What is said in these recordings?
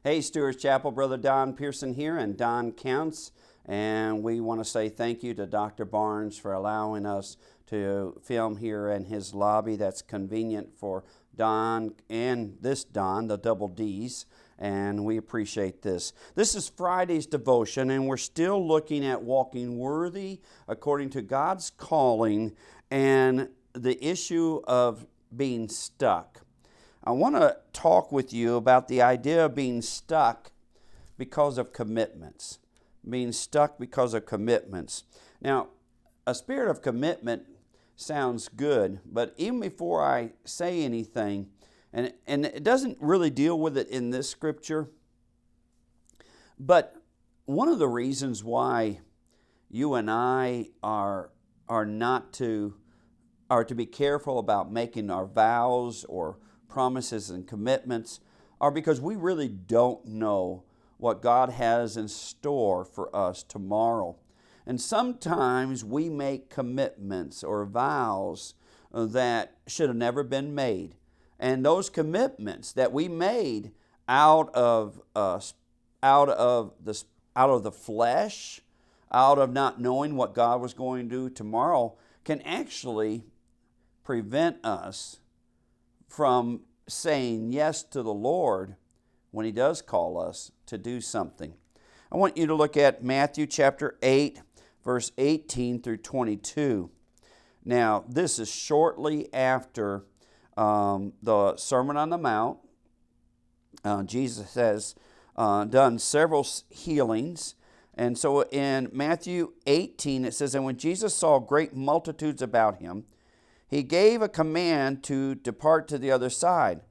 Hey, Stewart's Chapel, Brother Don Pierson here, and Don Counts. And we want to say thank you to Dr. Barnes for allowing us to film here in his lobby. That's convenient for Don and this Don, the double D's, and we appreciate this. This is Friday's devotion, and we're still looking at walking worthy according to God's calling and the issue of being stuck. I want to talk with you about the idea of being stuck because of commitments. Being stuck because of commitments. Now, a spirit of commitment sounds good, but even before I say anything, and it doesn't really deal with it in this scripture, but one of the reasons why you and I are to be careful about making our vows or promises and commitments are because we really don't know what God has in store for us tomorrow. And sometimes we make commitments or vows that should have never been made. And those commitments that we made out of the flesh, out of not knowing what God was going to do tomorrow, can actually prevent us from saying yes to the Lord when He does call us to do something. I want you to look at Matthew chapter 8, verse 18 through 22. Now, this is shortly after the Sermon on the Mount. Jesus has done several healings. And so in Matthew 18, it says, "And when Jesus saw great multitudes about Him, He gave a command to depart to the other side.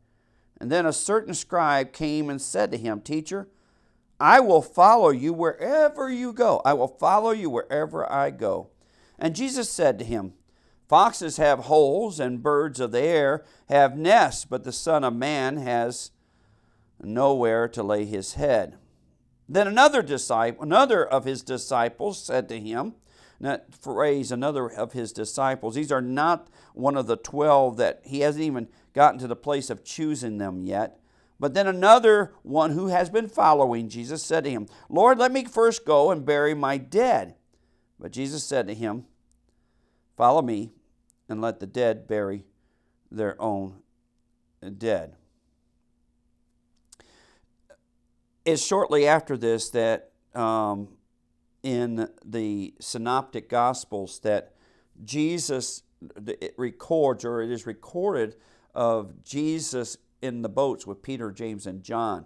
And then a certain scribe came and said to Him, 'Teacher, I will follow you wherever you go. I will follow you wherever I go.' And Jesus said to him, 'Foxes have holes and birds of the air have nests, but the Son of Man has nowhere to lay His head.' Then another of His disciples said to Him," that phrase, another of His disciples, these are not one of the 12 that He hasn't even gotten to the place of choosing them yet. But then another one who has been following Jesus said to Him, 'Lord, let me first go and bury my dead.' But Jesus said to him, 'Follow me, and let the dead bury their own dead.'" It's shortly after this that in the Synoptic Gospels that Jesus, it is recorded of Jesus in the boats with Peter, James, and John,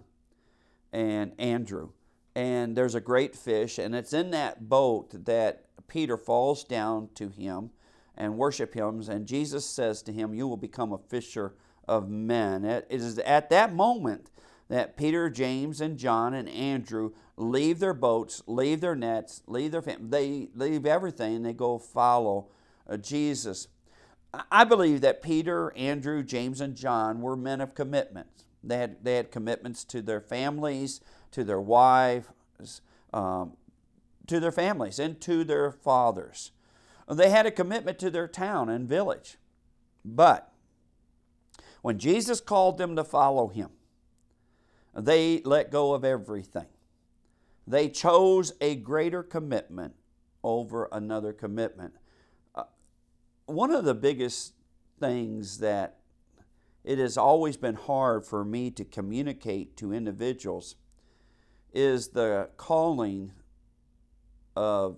and Andrew. And there's a great fish, and it's in that boat that Peter falls down to Him and worship Him, and Jesus says to him, "You will become a fisher of men." It is at that moment that Peter, James, and John, and Andrew leave their boats, leave their nets, leave their family. They leave everything, and they go follow Jesus. I believe that Peter, Andrew, James, and John were men of commitment. They had commitments to their families, to their wives, to their families, and to their fathers. They had a commitment to their town and village. But when Jesus called them to follow Him, they let go of everything. They chose a greater commitment over another commitment. One of the biggest things that it has always been hard for me to communicate to individuals is the calling to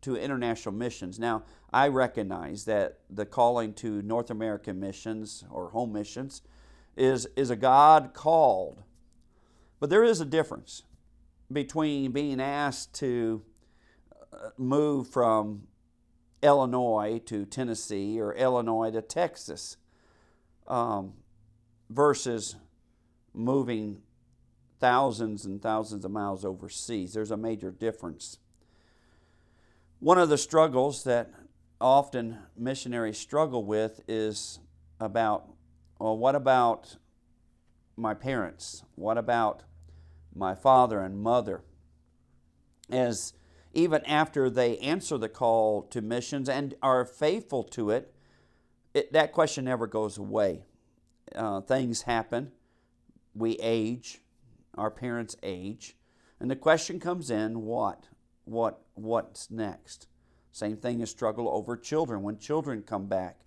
international missions. Now, I recognize that the calling to North American missions or home missions is a God called. But there is a difference between being asked to move from Illinois to Tennessee or Illinois to Texas versus moving thousands and thousands of miles overseas. There's a major difference. One of the struggles that often missionaries struggle with is about, well, what about my parents? What about my father and mother? As even after they answer the call to missions and are faithful to it, that question never goes away. Things happen. We age. our parents age, and the question comes in, what's next? Same thing as struggle over children when children come back.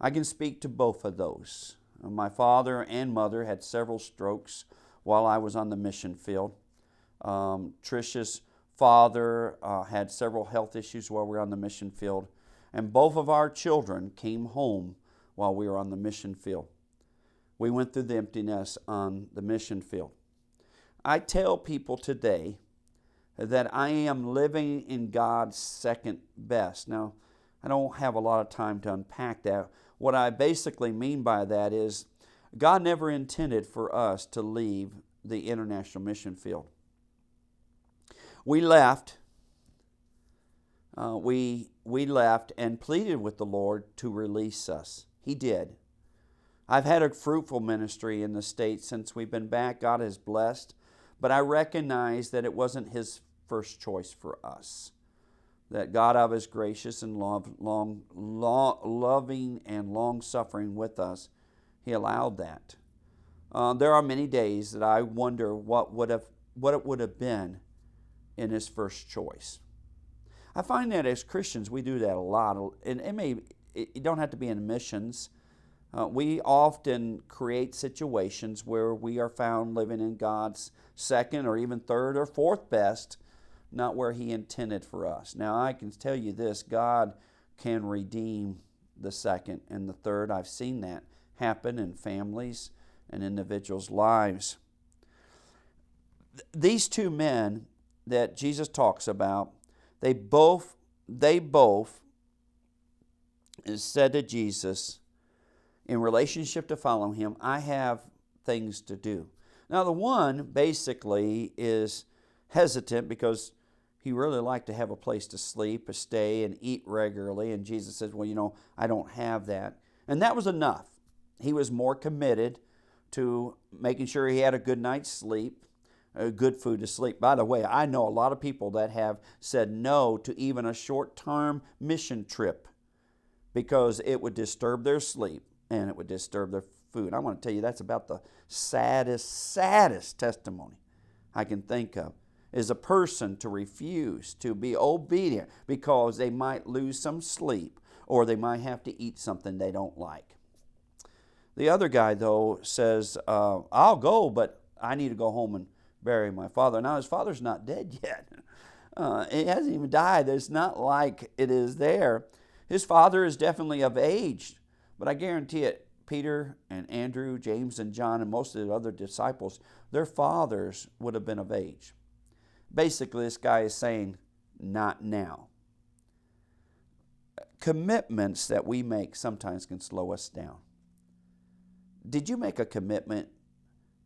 I can speak to both of those. My father and mother had several strokes while I was on the mission field. Trisha's father had several health issues while we were on the mission field, and both of our children came home while we were on the mission field. We went through the emptiness on the mission field. I tell people today that I am living in God's second best. Now, I don't have a lot of time to unpack that. What I basically mean by that is God never intended for us to leave the international mission field. We left. We left and pleaded with the Lord to release us. He did. I've had a fruitful ministry in the States since we've been back. God has blessed. But I recognize that it wasn't His first choice for us. That God, out of His gracious and loving and long-suffering with us, He allowed that. There are many days that I wonder what it would have been in His first choice. I find that as Christians we do that a lot, and it don't have to be in missions. We often create situations where we are found living in God's second or even third or fourth best, not where He intended for us. Now I can tell you this, God can redeem the second and the third. I've seen that happen in families and individuals' lives. These two men that Jesus talks about, they both said to Jesus, in relationship to following Him, I have things to do. Now the one basically is hesitant because he really liked to have a place to sleep, to stay, and eat regularly. And Jesus says, well, I don't have that. And that was enough. He was more committed to making sure he had a good night's sleep, good food to sleep. By the way, I know a lot of people that have said no to even a short-term mission trip because it would disturb their sleep and it would disturb their food. I want to tell you that's about the saddest testimony I can think of, is a person to refuse to be obedient because they might lose some sleep or they might have to eat something they don't like. The other guy, though, says, I'll go, but I need to go home and bury my father. Now, his father's not dead yet. He hasn't even died. It's not like it is there. His father is definitely of age, but I guarantee it, Peter and Andrew, James and John, and most of the other disciples, their fathers would have been of age. Basically, this guy is saying, not now. Commitments that we make sometimes can slow us down. Did you make a commitment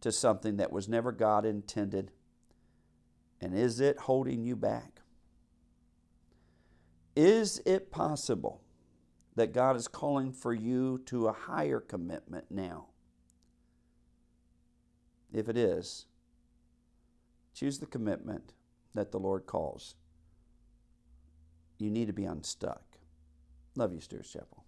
to something that was never God intended? And is it holding you back? Is it possible that God is calling for you to a higher commitment now? If it is, choose the commitment that the Lord calls. You need to be unstuck. Love you, Steers Chapel.